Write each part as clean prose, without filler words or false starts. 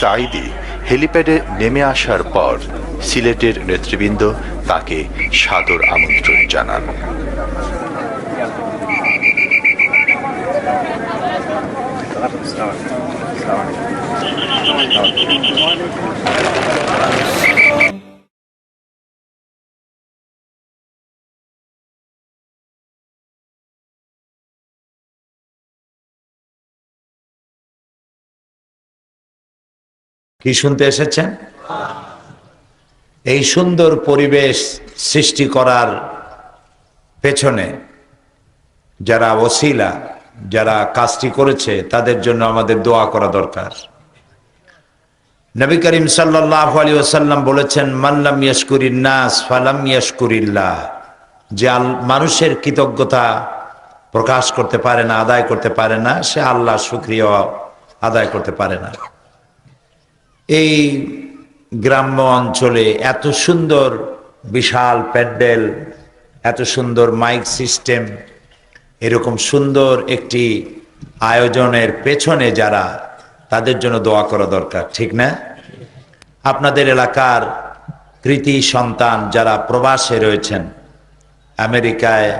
সাঈদী হেলিপ্যাডে নেমে আসার পর সিলেটের নেতৃবৃন্দ তাকে সাদর আমন্ত্রণ জানান। কি শুনতে এসেছেন? এই সুন্দর পরিবেশ সৃষ্টি করার পেছনে যারা ওসিলা, যারা কাজটি করেছে, তাদের জন্য আমাদের দোয়া করা দরকার। নবী করিম সাল্লাল্লাহু আলাইহি ওয়াসাল্লাম বলেছেন, মান লাম ইয়াশকুরিন নাস ফালাম ইয়াশকুরিল্লাহ। যে মানুষের কৃতজ্ঞতা প্রকাশ করতে পারে না, আদায় করতে পারে না, সে আল্লাহর শুকরিয়া আদায় করতে পারে না। এই গ্রাম্য অঞ্চলে এত সুন্দর বিশাল প্যান্ডেল, এত সুন্দর মাইক সিস্টেম, এরকম সুন্দর একটি আয়োজনের পেছনে যারা, তাদের জন্য দোয়া করা দরকার, ঠিক না? আপনাদের এলাকার কৃতি সন্তান যারা প্রবাসে রয়েছেন, আমেরিকায়,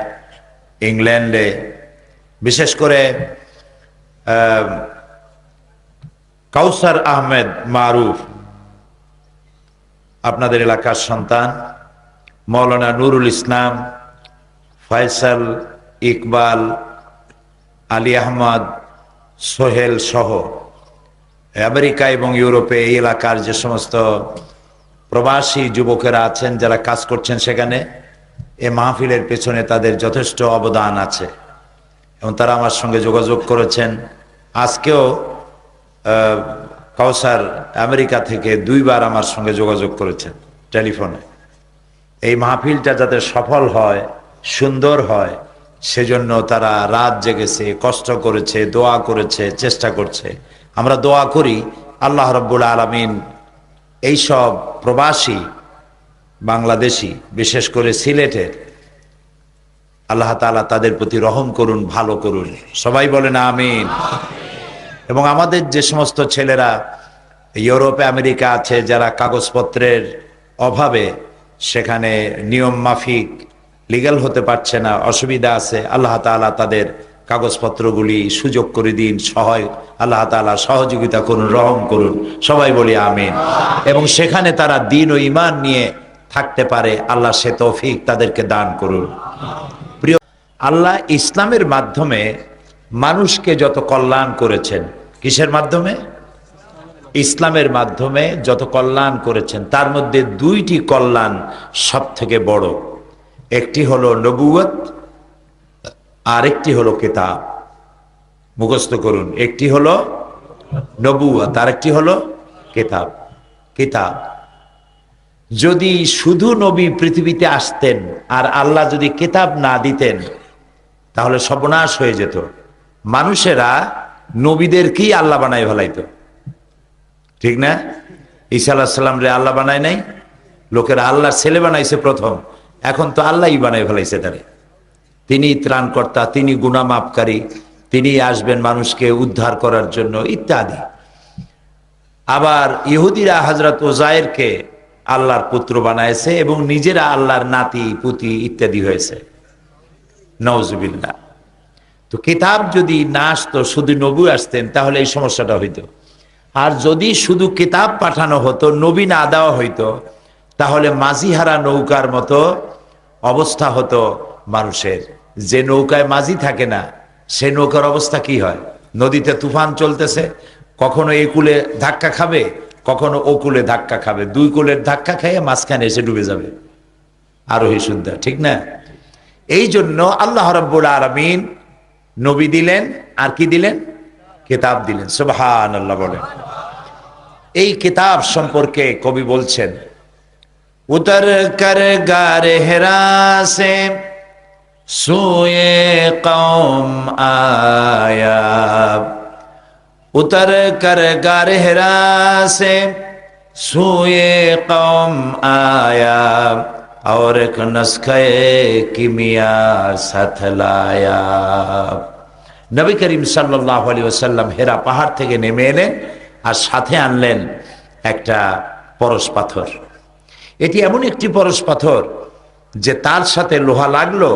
ইংল্যান্ডে, বিশেষ করে কাউসার আহমেদ মারুফ আপনাদের এলাকার সন্তান, মৌলানা নুরুল ইসলাম, ফয়সাল, ইকবাল, আলী আহমদ, সোহেল সহ আমেরিকা এবং ইউরোপে এই এলাকার যে সমস্ত প্রবাসী যুবকেরা আছেন যারা কাজ করছেন সেখানে, এ মাহফিলের পেছনে তাদের যথেষ্ট অবদান আছে এবং তারা আমার সঙ্গে যোগাযোগ করেছেন। আজকেও কাউসার আমেরিকা থেকে 2 বার আমার সঙ্গে যোগাযোগ করেছেন টেলিফোনে। এই মাহফিলটা যাতে সফল হয়, সুন্দর হয়, সেজন্য তারা রাত জেগেছে, কষ্ট করেছে, দোয়া করেছে, চেষ্টা করছে। আমরা দোয়া করি আল্লাহ রাব্বুল আলামিন এইসব প্রবাসী বাংলাদেশি, বিশেষ করে সিলেটের, আল্লাহ তাআলা তাদের প্রতি রহম করুন, ভালো করুন। সবাই বলেন আমিন। এবং আমাদের যে সমস্ত ছেলেরা ইউরোপে, আমেরিকা আছে, যারা কাগজপত্রের অভাবে সেখানে নিয়ম মাফিক লিগ্যাল হতে পারছে না, অসুবিধা আছে, আল্লাহ তাআলা তাদের কাগজপত্রগুলি সুযোগ করে দিন, আল্লাহ তাআলা সহযোগিতা করুন, রহম করুন। সবাই বলি আমিন। এবং সেখানে তারা দ্বীন ও ঈমান নিয়ে থাকতে পারে, আল্লাহ সে তৌফিক তাদেরকে দান করুন। প্রিয় আল্লাহ ইসলামের মাধ্যমে মানুষকে যত কল্যাণ করেছেন, কিসের মাধ্যমে? ইসলামের মাধ্যমে যত কল্যাণ করেছেন, তার মধ্যে 2টি কল্যাণ সব থেকে বড়। একটি হলো নবুয়ত, আর একটি হলো কিতাব। মুখস্থ করুন, একটি হলো নবুয়ত, আর একটি হলো কিতাব। কিতাব যদি শুধু নবী পৃথিবীতে আসতেন আর আল্লাহ যদি কিতাব না দিতেন, তাহলে সর্বনাশ হয়ে যেত। মানুষেরা নবীদেরকেই আল্লাহ বানায় ফেলাইতো, ঠিক না? ঈসা আলাইহিস সালাম রে আল্লাহ বানায় নাই, লোকেরা আল্লাহর ছেলে বানাইছে প্রথম, এখন তো আল্লাহই বানায় ফেলাইছে তারে। তিনি ত্রাণকর্তা, তিনি গুনাহ মাফকারী, তিনি আসবেন মানুষকে উদ্ধার করার জন্য, ইত্যাদি। আবার ইহুদিরা হযরত উযায়েরকে আল্লাহর পুত্র বানাইছে এবং নিজেরা আল্লাহর নাতি পুতি ইত্যাদি হয়েছে, নাউজুবিল্লাহ। তো কিতাব যদি না আসতো, শুধু নবী আসতেন, তাহলে এই সমস্যাটা হইতো। আর যদি শুধু কিতাব পাঠানো হতো, নবী না দেওয়া হইতো, তাহলে মাঝিহারা নৌকার মতো অবস্থা হতো মানুষের। যে নৌকায় মাঝি থাকে না, সে নৌকার অবস্থা কি হয়? নদীতে তুফান চলতেছে, কখনো এই কূলে ধাক্কা খাবে, কখনো ও কূলে ধাক্কা খাবে, 2 কূলের ধাক্কা খেয়ে মাঝখানে এসে ডুবে যাবে আরোহী সুদ্ধা, ঠিক না? এই জন্য আল্লাহ রাব্বুল আলামিন নবী দিলেন, আর কি দিলেন? কিতাব দিলেন। সুবহানাল্লাহ বলেন। এই কিতাব সম্পর্কে কবি বলছেন, উতর কর গারে হেরা সে সুয়ে কওম আয়া, উতর কর গারে হেরা সে সুয়ে কওম আয়া, और एक नुस्खे किमिया साथ लाया। নবী করিম সাল্লাল্লাহু আলাইহি ওয়াসাল্লাম হেরা পাহাড় থেকে নেমে এলেন আর সাথে আনলেন একটা পরশ পাথর। এটি এমন একটি পরশ পাথর যে তার সাথে লোহা লাগলো,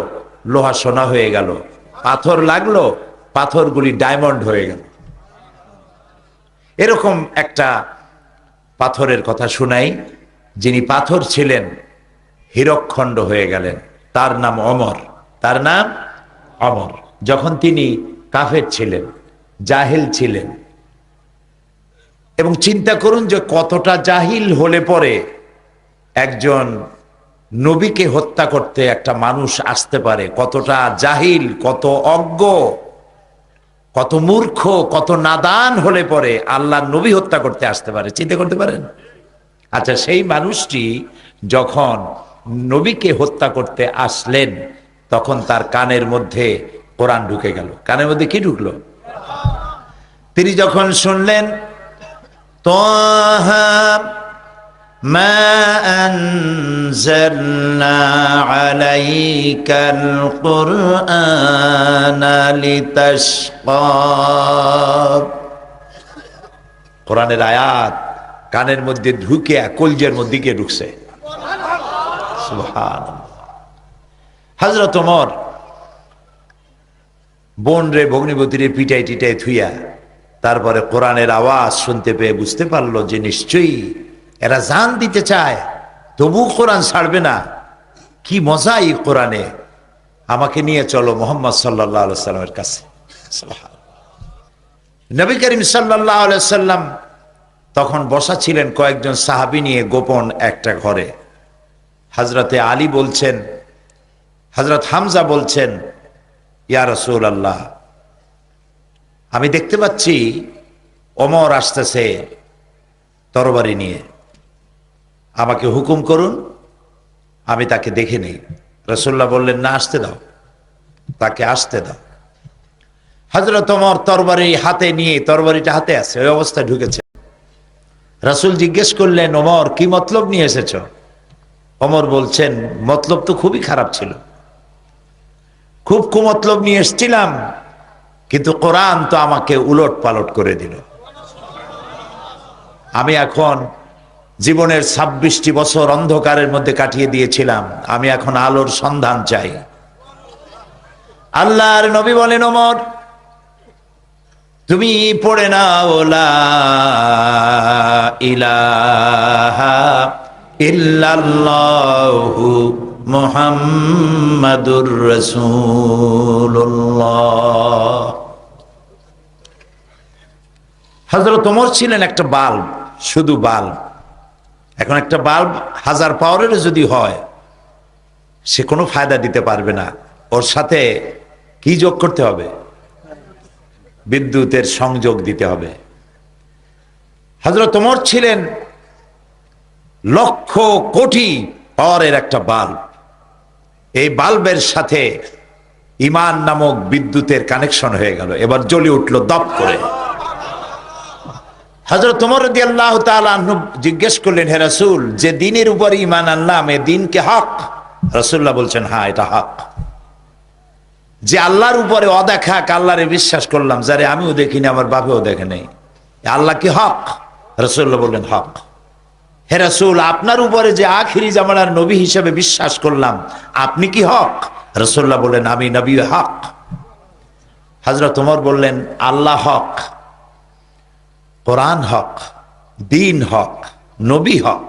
লোহা সোনা হয়ে গেল, পাথর লাগলো, পাথরগুলি ডায়মন্ড হয়ে গেল। এরকম একটা পাথরের কথা শুনাই, যিনি পাথর ছিলেন হীরকখণ্ড হয়ে গেলেন। তার নাম অমর, তার নাম অমর। যখন তিনি কাফের ছিলেন, জাহিল ছিলেন, এবং চিন্তা করুন যে কতটা জাহিল হলে পরে একজন নবীকে হত্যা করতে একটা মানুষ আসতে পারে, কতটা জাহিল, কত অজ্ঞ, কত মূর্খ, কত নাদান হলে পরে আল্লাহ নবী হত্যা করতে আসতে পারে, চিন্তা করতে পারেন? আচ্ছা, সেই মানুষটি যখন নবীকে হত্যা করতে আসলেন তখন তার কানের মধ্যে কোরআন ঢুকে গেল। কানের মধ্যে কি ঢুকলো? তিনি যখন শুনলেন তাহা মা আনজালনা আলাইকাল কুরআনা লিতাশকা, কোরআনের আয়াত কানের মধ্যে ঢুকে কলজের মধ্যে গিয়ে ঢুকছে। সুবহানাল্লাহ। হযরত ওমর বোন রে ভগ্নিপতি রে পিটাই টিটাই থুইয়া তারপরে কোরআনের আওয়াজ শুনতে পেয়ে বুঝতে পারলো যে নিশ্চয়ই এরা জান দিতে চায়, তবু কোরআন ছাড়বে না। কি মজা এই কোরআনে, আমাকে নিয়ে চলো মুহাম্মদ সাল্লাল্লাহু আলাইহি সাল্লামের কাছে। নবী করিম সাল্লাল্লাহু আলাইহি সাল্লাম তখন বসা ছিলেন কয়েকজন সাহাবী নিয়ে গোপন একটা ঘরে। হযরতে আলী বলছেন, হযরত হামজা বলছেন, ইয়া রাসূলুল্লাহ, আমি দেখতে পাচ্ছি ওমর আসতেছে তরবারি নিয়ে, আমাকে হুকুম করুন, আমি তাকে দেখে নেই। রাসূলুল্লাহ বললেন, না, আসতে দাও, তাকে আসতে দাও। হযরত ওমর তরবারি হাতে নিয়ে, তরবারিটা হাতে আছে, ওই অবস্থায় ঢুকেছে। রাসূল জিজ্ঞেস করলেন, ওমর কি মতলব নিয়ে এসেছ? ওমর বলছেন, মতলব তো খুবই খারাপ ছিল, খুব কুমতলব নিয়ে এসেছিলাম, কিন্তু কোরআন তো আমাকে উলট পালট করে দিল। আমি এখন জীবনের 26টি বছর অন্ধকারের মধ্যে কাটিয়ে দিয়েছিলাম, আমি এখন আলোর সন্ধান চাই। আল্লাহর নবী বলেন, ওমর তুমি পড়ে নাও লা ইলাহা ইল্লাল্লাহু মুহাম্মাদুর রাসূলুল্লাহ। হযরত ওমর ছিলেন একটা বাল্ব, শুধু বাল্ব। এখন একটা বাল্ব 1000 পাওয়ারের যদি হয়, সে কোনো ফায়দা দিতে পারবে না, ওর সাথে কি যোগ করতে হবে? বিদ্যুতের সংযোগ দিতে হবে। হযরত ওমর ছিলেন লক্ষ কোটি পাওয়ারের একটা বাল্ব। এই বাল্বের সাথে ঈমান নামক বিদ্যুতের কানেকশন হয়ে গেল, এবার জ্বলে উঠলো দপ করে। হযরত ওমর রাদিয়াল্লাহু তাআলা আনহু জিজ্ঞেস করলেন, হে রাসূল, যে দ্বীনের উপর ঈমান আনলাম, এ দ্বীন কি হক? রাসূলুল্লাহ বলছেন, হ্যাঁ, এটা হক। যে আল্লাহর উপরে অদেখা আল্লাহরে বিশ্বাস করলাম, যারে আমিও দেখিনি, আমার বাপেও দেখে নেই, আল্লাহ কি হক? রাসূলুল্লাহ বললেন, হক। হে রাসূল, আপনার উপরে যে আখিরি জামানার নবী হিসেবে বিশ্বাস করলাম, আপনি কি হক? রাসূলুল্লাহ বললেন, আমি নবী হক। হযরত ওমর বললেন, আল্লাহ হক, কোরআন হক, দ্বীন হক, নবী হক,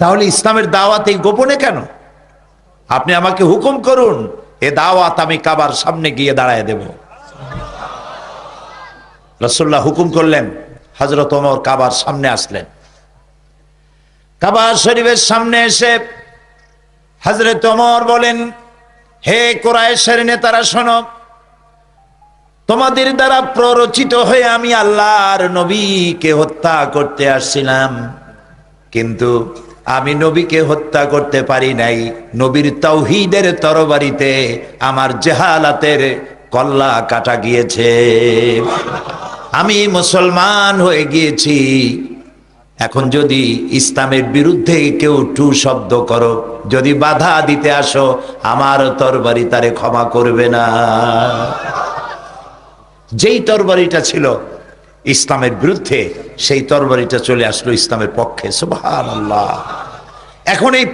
তাহলে ইসলামের দাওয়াত এই গোপনে কেন? আপনি আমাকে হুকুম করুন, এ দাওয়াত আমি কাবার সামনে গিয়ে দাঁড়ায় দেব। রাসূলুল্লাহ হুকুম করলেন, হযরত ওমর কাবার সামনে আসলেন। কাবা শরীফের সামনে এসে হযরত ওমর বলেন, হে কুরাইশের নেতারা শোনো, তোমাদের দ্বারা প্ররোচিত হয়ে আমি আল্লাহর নবীকে হত্যা করতে আসছিলাম, কিন্তু আমি নবীকে হত্যা করতে পারি নাই। নবীর তাওহীদের তরবারিতে আমার জাহালাতের কল্লা কাটা গিয়েছে, আমি মুসলমান হয়ে গিয়েছি। এখন যদি ইসলামের বিরুদ্ধে কেউ টু শব্দ করো, যদি বাধা দিতে আসো, আমার তরবারি তারে ক্ষমা করবে না। যেই তরবারিটা ছিল ইসলামের বিরুদ্ধে সেই তরবারিটা চলে আসলো ইসলামের পক্ষে। সুবহানাল্লাহ। এখন এই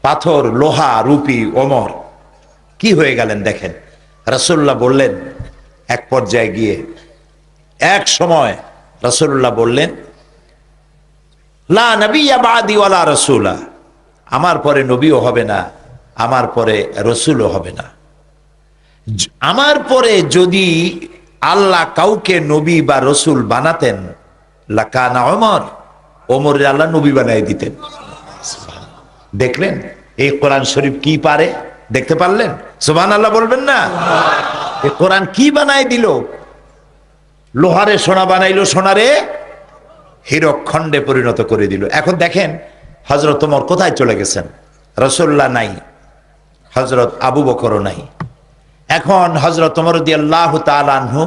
পাথর লোহা রূপী ওমর কি হয়ে গেলেন দেখেন। রাসূলুল্লাহ বললেন এক পর্যায়ে গিয়ে, এক সময় রাসূলুল্লাহ বললেন, লা নবিয়্যা বাদি ওয়ালা রাসূলা, আমার পরে নবীও হবে না, আমার পরে রসুলও হবে না। আমার পরে যদি আল্লাহ কাউকে নবী বা রসুল বানাতেন, লাকানা ওমর, ওমরের আল্লাহ নবী বানাই দিতেন। দেখলেন এই কোরআন শরীফ কি পারে, দেখতে পারলেন? সুবহানাল্লাহ বলবেন না? এই কোরআন কি বানাই দিল? লোহারে সোনা বানাইলো, সোনারে হীরক খণ্ডে পরিণত করে দিল। এখন দেখেন হযরত ওমর কোথায় চলে গেছেন? রাসূলুল্লাহ নাই, হযরত আবু বকরও নাই। এখন হযরত ওমর রাদিয়াল্লাহু তাআলা আনহু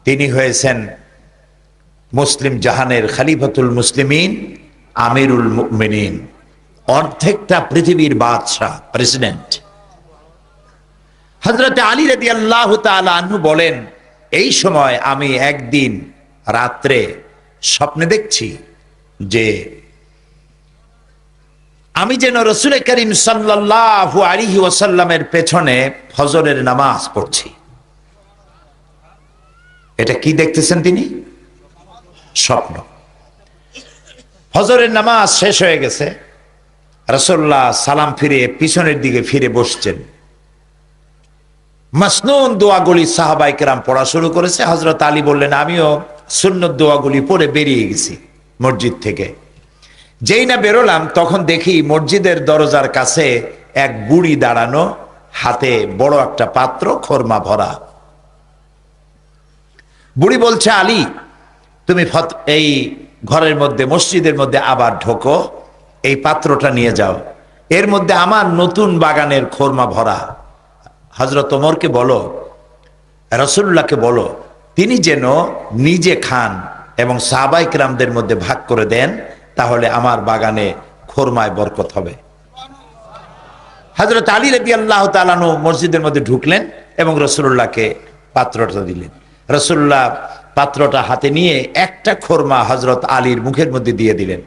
তিনি হয়েছেন মুসলিম জাহানের খলিফাতুল মুসলিমিন, আমিরুল মুমিনিন, অর্ধেকটা পৃথিবীর বাদশাহ, প্রেসিডেন্ট। হযরত আলী রাদিয়াল্লাহু তাআলা আনহু বলেন, এই সময় আমি একদিন রাত্রে স্বপ্নে দেখছি যে আমি যেন রাসূল করিম সাল্লাল্লাহু আলাইহি ওয়াসাল্লামের পেছনে ফজরের নামাজ পড়ছি। এটা কি দেখতেছেন তিনি? স্বপ্ন। ফজরের নামাজ শেষ হয়ে গেছে, রাসূলুল্লাহ সালাম ফিরে পিছনের দিকে ফিরে বসছেন। মাসনুন দোয়াগুলি সাহাবায়ে কেরাম পড়া শুরু করেছে। হযরত আলী বললেন, আমিও সুন্নত দোয়াগুলি পড়ে বেরিয়ে গেছি মসজিদ থেকে। যেই না বেরোলাম তখন দেখি মসজিদের দরজার কাছে এক বুড়ি দাঁড়ানো, হাতে বড় একটা পাত্র খোরমা ভরা। বুড়ি বলছে, আলী তুমি এই ঘরের মধ্যে, মসজিদের মধ্যে আবার ঢোকো, এই পাত্রটা নিয়ে যাও, এর মধ্যে আমার নতুন বাগানের খোরমা ভরা। হযরত ওমরকে বলো, রাসূলুল্লাহকে বলো, তিনি যেন নিজে খান এবং সাহাবায়ে কেরামদের মধ্যে ভাগ করে দেন, তাহলে আমার বাগানে খোরমায় বরকত হবে। হযরত আলী রাদিয়াল্লাহু তাআলা আনহু মসজিদের মধ্যে ঢুকলেন এবং রাসূলুল্লাহকে পাত্রটা দিলেন। রাসূলুল্লাহ পাত্রটা হাতে নিয়ে একটা খোরমা হযরত আলীর মুখের মধ্যে দিয়ে দিলেন।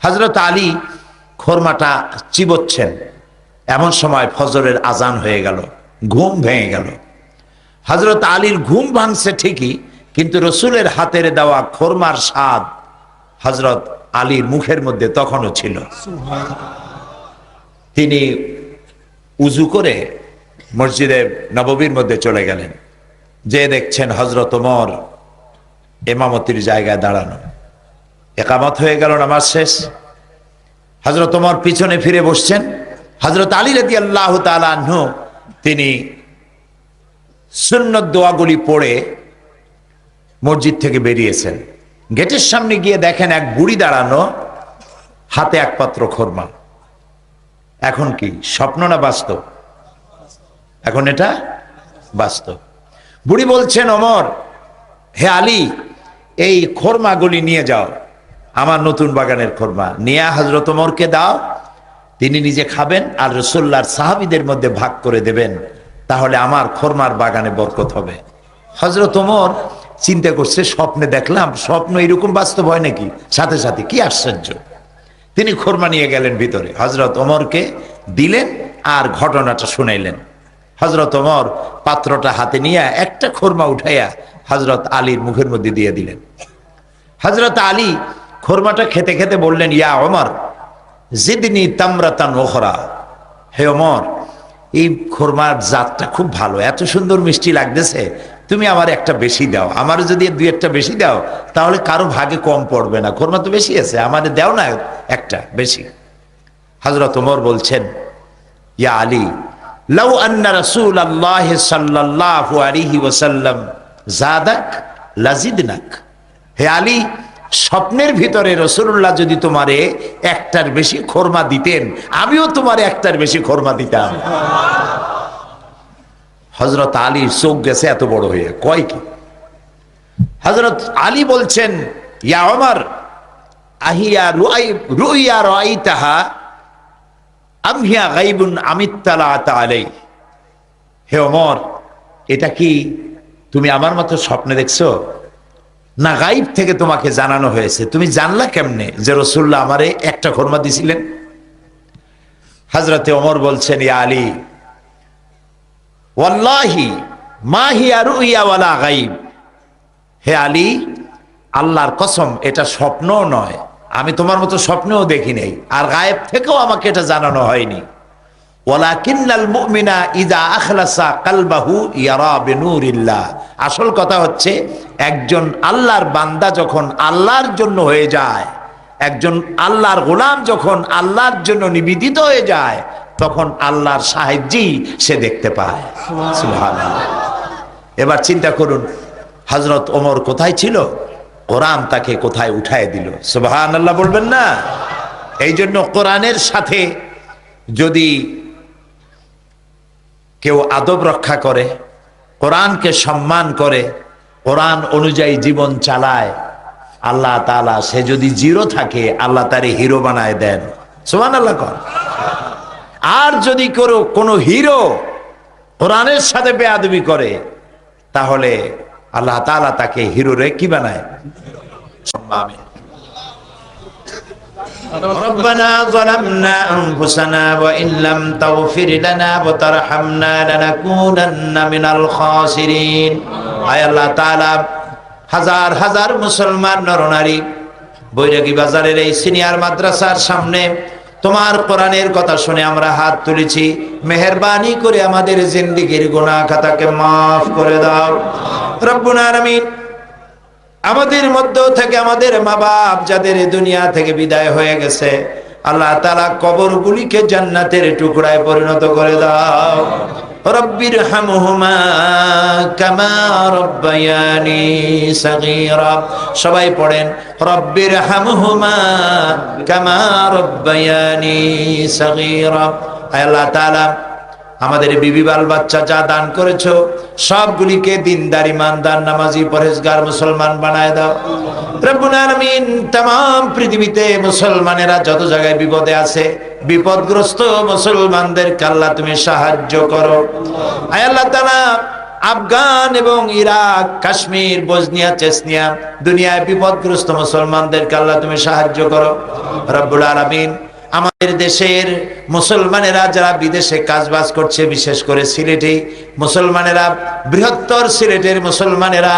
হযরত আলী খোরমাটা চিবোচ্ছেন, এমন সময় ফজরের আজান হয়ে গেল, ঘুম ভেঙে গেল। হযরত আলীর ঘুম ভাঙছে ঠিকই, কিন্তু রসুলের হাতের দেওয়া খোরমার স্বাদ হযরত আলীর মুখের মধ্যে তখনও ছিল। তিনি উজু করে মসজিদে নববীর মধ্যে চলে গেলেন, যে দেখছেন হযরত ওমর ইমামতির জায়গায় দাঁড়ানো। ইকামত হয়ে গেল, নামাজ শেষ। হযরত ওমর পিছনে ফিরে বসছেন। হযরত আলী রাদিয়াল্লাহু তাআলা আনহু তিনি সুন্নত দোয়াগুলি পড়ে মসজিদ থেকে বেরিয়েছেন। গেটের সামনে গিয়ে দেখেন এক বুড়ি দাঁড়ানো, হাতে এক পাত্র খোরমা। এখন কি স্বপ্ন না বাস্তব? এখন এটা বাস্তব। বুড়ি বলছেন, ওমর, হে আলী, এই খোরমাগুলি নিয়ে যাও, আমার নতুন বাগানের খোরমা, নিয়ে হযরত ওমরকে দাও, তিনি নিজে খাবেন আর রাসূলুল্লাহর সাহাবীদের মধ্যে ভাগ করে দেবেন, তাহলে আমার খোরমার বাগানে বরকত হবে। হযরত ওমর চিন্তা করছে, স্বপ্নে দেখলাম, স্বপ্ন এরকম বাস্তব হয় নাকি? সাথে সাথে কি আশ্চর্য। তিনি খোরমা নিয়ে গেলেন ভিতরে, হযরত ওমরকে দিলেন আর ঘটনাটা শুনাইলেন। হযরত ওমর পাত্রটা হাতে নিয়ে একটা খোরমা উঠাইয়া হযরত আলীর মুখের মধ্যে দিয়ে দিলেন। হযরত আলী খোরমাটা খেতে খেতে বললেন, ইয়া ওমর জিদনি তামরাতান উখরা, হে ওমর, এই খোরমার জাতটা খুব ভালো, এত সুন্দর মিষ্টি লাগতেছে, তুমি আমার একটা বেশি দাও। আমার যদি দুই একটা বেশি দাও তাহলে কারো ভাগে কম পড়বে না, খোরমা তো বেশি আছে, আমাদের দাও না একটা বেশি। হযরত ওমর বলছেন, ইয়া আলী, লাউ আন্না রাসূলুল্লাহ সাল্লাল্লাহু আলাইহি ওয়াসাল্লাম যাদাক লাজিদনাক। হে আলী, স্বপ্নের ভিতরে রাসূলুল্লাহ যদি তোমারে একটার বেশি খোরমা দিতেন, আমিও তোমারে একটার বেশি খোরমা দিতাম। হযরত আলীর চোখ গেছে এত বড় হয়ে, কয় কি? হযরত আলী বলছেন, ইয়া ওমর, আহিয়া রুইয়া রাইতাহা আম হিয়া গায়বুন আমিত্তালাতা আলাই। হে ওমর, এটা কি তুমি আমার মতো স্বপ্নে দেখছো, না গাইব থেকে তোমাকে জানানো হয়েছে? তুমি জানলা কেমনে যে রাসূলুল্লাহ আমারে একটা খুরমা দিছিলেন? হযরতে ওমর বলছেন, ইয়া আলী, ওয়াল্লাহি মা হিয়া রুইয়া ওয়ালা গাইব। হে আলী, আল্লাহর কসম, এটা স্বপ্নও নয়, আমি তোমার মতো স্বপ্নেও দেখি নাই, আর গায়েব থেকেও আমাকে এটা জানানো হয়নি। ওয়ালাকিন্নাল মুমিনা ইযা আখলাসা কলবাহু ইয়ারা বিনুরিল্লাহ। আসল কথা হচ্ছে, একজন আল্লাহর বান্দা যখন আল্লাহর জন্য হয়ে যায়, একজন আল্লাহর গোলাম যখন আল্লাহর জন্য নিবেদিত হয়ে যায়, তখন আল্লাহর সাহায্যই সে দেখতে পায়। সুবহানাল্লাহ। এবার চিন্তা করুন, হযরত ওমর কোথায় ছিল? কোরআন তাকে কোথায় উঠায় দিল। সুবহানাল্লাহ বলবেন না? এই জন্য কোরআনের সাথে যদি কেউ আদব রক্ষা করে, কোরআনকে সম্মান করে, কোরআন অনুযায়ী জীবন চালায়, আল্লাহ তাআলা, সে যদি জিরো থাকে আল্লাহ তারে হিরো বানায় দেন। সুবহানাল্লাহ কর। আর যদি কোনো হিরো কোরআনের সাথে বেয়াদবি করে, তাহলে আল্লাহ তাআলা তাকে হিরোরে কি বানায়? আমিন। ربنا ظلمنا أنفسنا وإن لم تغفر لنا وترحمنا لنكونن من الخاسرين। আয় আল্লাহ তাআলা, হাজার হাজার মুসলমান নরনারী বৈরাগী বাজারের এই সিনিয়র মাদ্রাসার সামনে তোমার কোরআনের কথা শুনে আমরা হাত তুলেছি। মেহেরবানি করে আমাদের জিন্দেগীর গুনাহ খাতাকে মাফ করে দাও রব্বুল আলামিন। আমাদের মধ্য থেকে আমাদের মা বাপ যাদের দুনিয়া থেকে বিদায় হয়ে গেছে, আল্লাহ তাআলা কবরগুলিকে জান্নাতের টুকরায় পরিণত করে দাও। রব্বির হামহুমা কামা রব্বায়ানি সাগীরা। সবাই পড়েন, রব্বির হামহুমা কামা রব্বায়ানি সাগীরা। আল্লাহ তাআলা আমাদের বিবি বাল বাচ্চা যা দান করেছো সবগুলিকে দিনদার ইমানদার নামাজি পরহেজগার মুসলমান বানায় দাও রব্বুল আলামিন। तमाम পৃথিবীতে মুসলমানেরা যত জায়গায় বিপদে আছে, বিপদগ্রস্ত মুসলমানদেরকে আল্লাহ তুমি সাহায্য করো। আয় আল্লাহ তাআলা, আফগান এবং ইরাক, কাশ্মীর, বসনিয়া, চেচনিয়া, দুনিয়ায় বিপদগ্রস্ত মুসলমানদেরকে আল্লাহ তুমি সাহায্য করো রব্বুল আলামিন। আমাদের দেশের মুসলমানেরা যারা বিদেশে কাজবাজ করছে, বিশেষ করে সিলেটে মুসলমানেরা, বৃহত্তর সিলেটের মুসলমানেরা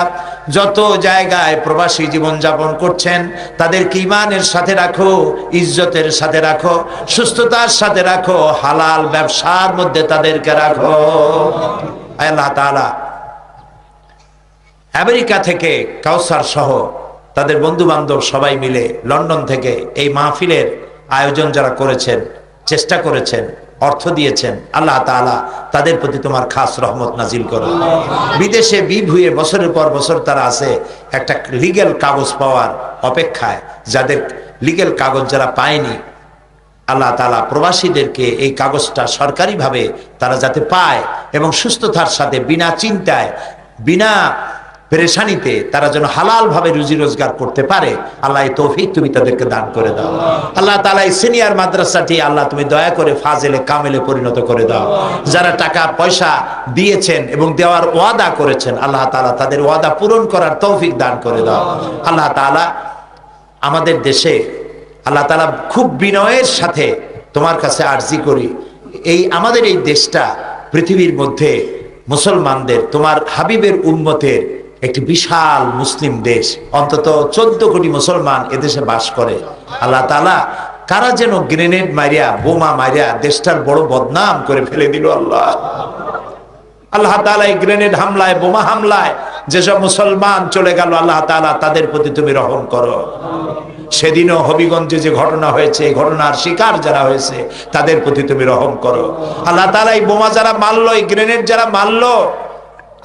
যত জায়গায় প্রবাসী জীবন যাপন করছেন, তাদেরকে ঈমানের সাথে রাখো, ইজ্জতের সাথে রাখো, সুস্থতার সাথে রাখো, হালাল ব্যবসার মধ্যে তাদেরকে রাখো। আল্লাহ তাআলা আমেরিকা থেকে কাউসার সহ তাদের বন্ধু বান্ধব সবাই মিলে লন্ডন থেকে এই মাহফিলের আয়োজন যারা করেছেন, চেষ্টা করেছেন, অর্থ দিয়েছেন, আল্লাহ তাআলা তাদের প্রতি তোমার খাস রহমত নাজিল করো। বিদেশে বিভুয়ে বছরের পর বছর তারা আছে একটা লিগ্যাল কাগজ পাওয়ার অপেক্ষায়, যাদের লিগ্যাল কাগজ যারা পায়নি, আল্লাহ তাআলা প্রবাসীদেরকে এই কাগজটা সরকারিভাবে তারা যাতে পায় এবং সুস্থতার সাথে বিনা চিন্তায়, বিনা পেরেশানিতে তারা যেন হালাল ভাবে রুজি রোজগার করতে পারে, আল্লাহ এই তৌফিক তুমি তাদেরকে দান করে দাও। আল্লাহ তাআলা এই সিনিয়র মাদ্রাসাটি আল্লাহ তুমি দয়া করে ফাজেলে কামেলে পরিণত করে দাও। যারা টাকা পয়সা দিয়েছেন এবং দেওয়ার ওয়াদা করেছেন, আল্লাহ তাআলা তাদের ওয়াদা পূরণ করার তৌফিক দান করে দাও। আল্লাহ তাআলা আমাদের দেশে, আল্লাহ তাআলা খুব বিনয়ের সাথে তোমার কাছে আরজি করি, এই আমাদের এই দেশটা পৃথিবীর মধ্যে মুসলমানদের, তোমার হাবিবের উম্মতের একটি বিশাল মুসলিম দেশ, অন্তত 14 কোটি মুসলমান এদেশে বাস করে। আল্লাহ তাআলা কারা যেন গ্রেনেড মারিয়া, বোমা মারিয়া দেশটার বড় বদনাম করে ফেলে দিল। আল্লাহ তাআলা এই গ্রেনেড হামলায়, বোমা হামলায় যেসব মুসলমান চলে গেল, আল্লাহ তাআলা তাদের প্রতি তুমি রহম করো। সেদিনও হবিগঞ্জে যে ঘটনা হয়েছে, এই ঘটনার শিকার যারা হয়েছে তাদের প্রতি তুমি রহম করো। আল্লাহ তাআলা এই বোমা যারা মারলো, এই গ্রেনেড যারা মারলো,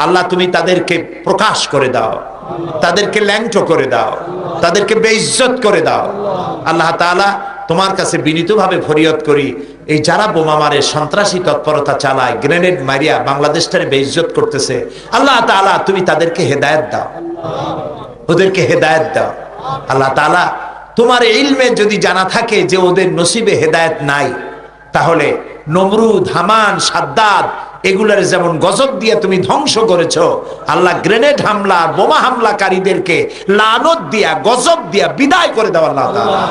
আল্লাহ তুমি তাদেরকে প্রকাশ করে দাও, তাদেরকে ল্যাংটো করে দাও, তাদেরকে বেইজ্জত করে দাও। আল্লাহ তাআলা তোমার কাছে বিনীতভাবে ফরিয়াদ করি, এই যারা বোমা মারে, সন্ত্রাসী তৎপরতা চালায়, গ্রেনেড মারিয়া বাংলাদেশটারে বেইজ্জত করতেছে, আল্লাহ তাআলা তুমি তাদেরকে হেদায়েত দাও, ওদেরকে হেদায়েত দাও। আল্লাহ তাআলা তোমার ইলমে যদি জানা থাকে যে ওদের নসিবে হেদায়েত নাই, তাহলে নমরুদ, হামান, সাদ্দাদ এগুলার যেমন গজব দিয়ে তুমি ধ্বংস করেছো, আল্লাহ গ্রেনেড হামলা বোমা হামলাকারীদেরকে লানত দিয়া গজব দিয়া বিদায় করে দাও আল্লাহ তাআলা।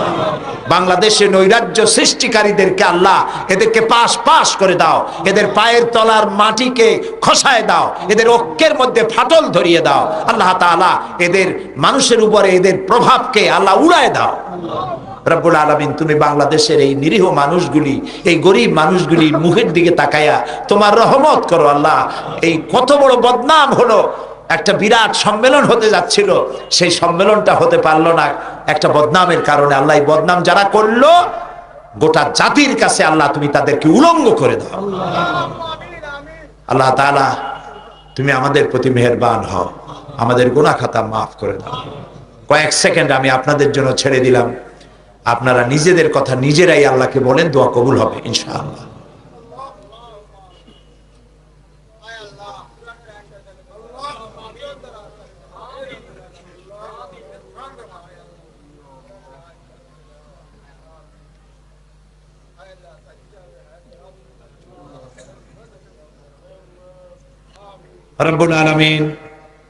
বাংলাদেশে নৈরাজ্য সৃষ্টিকারীদেরকে আল্লাহ এদেরকে পাশ পাশ করে দাও, এদের পায়ের তলার মাটিকে খসায় দাও, এদের ঐক্যের মধ্যে ফাটল ধরিয়ে দাও আল্লাহ তাআলা। এদের মানুষের উপরে এদের প্রভাবকে আল্লাহ উড়ায় দাও রব্বুল আলামিন। তুমি বাংলাদেশের এই নিরীহ মানুষগুলি, এই গরিব মানুষগুলি মুখের দিকে তাকায়া তোমার রহমত করো আল্লাহ। এই কত বড় বদনাম হলো, একটা বিরাট সম্মেলন হতে যাচ্ছিল, সেই সম্মেলনটা হতে পারলো না একটা বদনামের কারণে। আল্লাহ এই বদনাম যারা করলো গোটা জাতির কাছে আল্লাহ তুমি তাদেরকে উলঙ্গ করে দাও আল্লাহ তাআলা। তুমি আমাদের প্রতি মেহেরবান হও, আমাদের গুনাহ খাতা মাফ করে দাও। কয়েক সেকেন্ড আমি আপনাদের জন্য ছেড়ে দিলাম, আপনারা নিজেদের কথা নিজেরাই আল্লাহকে বলেন, দোয়া কবুল হবে ইনশাআল্লাহ। রব্বুল আলামিন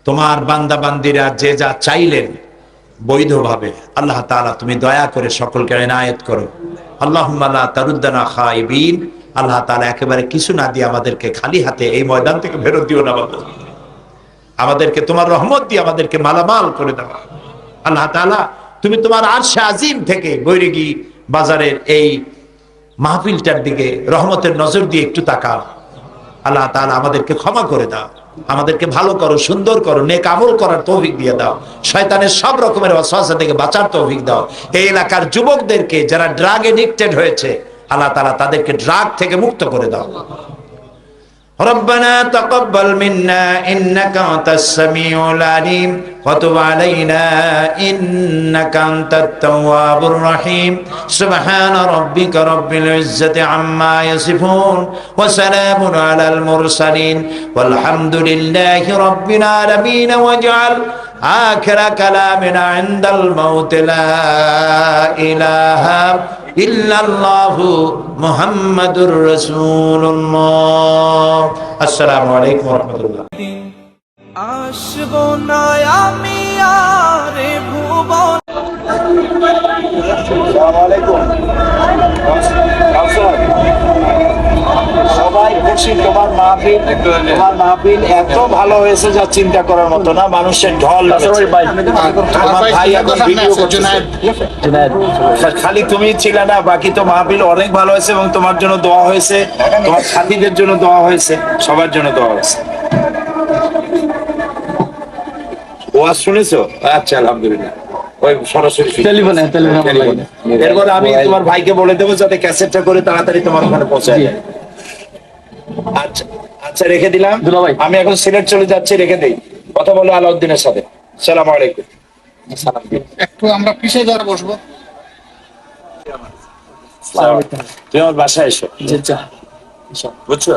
তোমার বান্দা বান্দিরা যে যা চাইলেন বৈধভাবে আল্লাহ তাআলা তুমি দয়া করে সকলকে ইনায়েত করো। আল্লাহুম্মা লা তারুদ্দানা খাইবিন। আল্লাহ তাআলা একেবারে কিছু না দিয়ে আমাদেরকে খালি হাতে এই ময়দান থেকে ফেরত দিও না বাবা। আমাদেরকে তোমার রহমত দিয়ে আমাদেরকে মালামাল করে দাও আল্লাহ তাআলা। তুমি তোমার আরশে আজিম থেকে বৈরাগী বাজারের এই মাহফিলটার দিকে রহমতের নজর দিয়ে একটু তাকাও আল্লাহ তাআলা। আমাদেরকে ক্ষমা করে দাও, আমাদেরকে ভালো করো, সুন্দর করো, নেক আমল করার তৌফিক দিয়ে দাও, শয়তানের সব রকমের ওয়াসওয়াসা থেকে বাঁচার তৌফিক দাও। এই এলাকার যুবকদেরকে যারা ড্রাগ এডিক্টেড হয়েছে আল্লাহ তাআলা তাদেরকে ড্রাগ থেকে মুক্ত করে দাও। ربنا تقبل منا إنك أنت السميع العليم وتب علينا إنك أنت التواب الرحيم سبحان ربك رب العزة عما يصفون وسلام على المرسلين والحمد لله رب العالمين واجعل آخر كلامنا عند الموت لا إله ইল্লাল্লাহু মুহাম্মাদুর রাসূলুল্লাহ। আসসালামু আলাইকুম ওয়া রাহমাতুল্লাহ। আসবো না আমি আর ভুবন। আসসালামু আলাইকুম। সবাই খুশি, তোমার মাহফিল এত ভালো হয়েছে যা চিন্তা করার মতো না। মানুষের ঢল তোমার ভাই এখন ভিডিও করতেছে। খালি তুমি ছিলে না, বাকি তো মাহফিল অনেক ভালো হয়েছে এবং তোমার জন্য দোয়া হয়েছে, তোমার সাথীদের জন্য দোয়া হয়েছে, সবার জন্য দোয়া হয়েছে। ওয়াজ শুনেছো? আচ্ছা আলহামদুলিল্লাহ। ওই সরাসরি টেলিফোনে এরপর আমি তোমার ভাইকে বলে দেবো যাতে ক্যাসেটটা করে তাড়াতাড়ি তোমার ওখানে পৌঁছায় যায়। আচ্ছা আচ্ছা রেখে দিলাম। আমি এখন সিলেট চলে যাচ্ছি, রেখে দেই। কথা বলো আলাউদ্দিনের সাথে। আসসালামু আলাইকুম। একটু আমরা পিছিয়ে যারা বসবো। তুমি আমার বাসায় এসো, বুঝছো?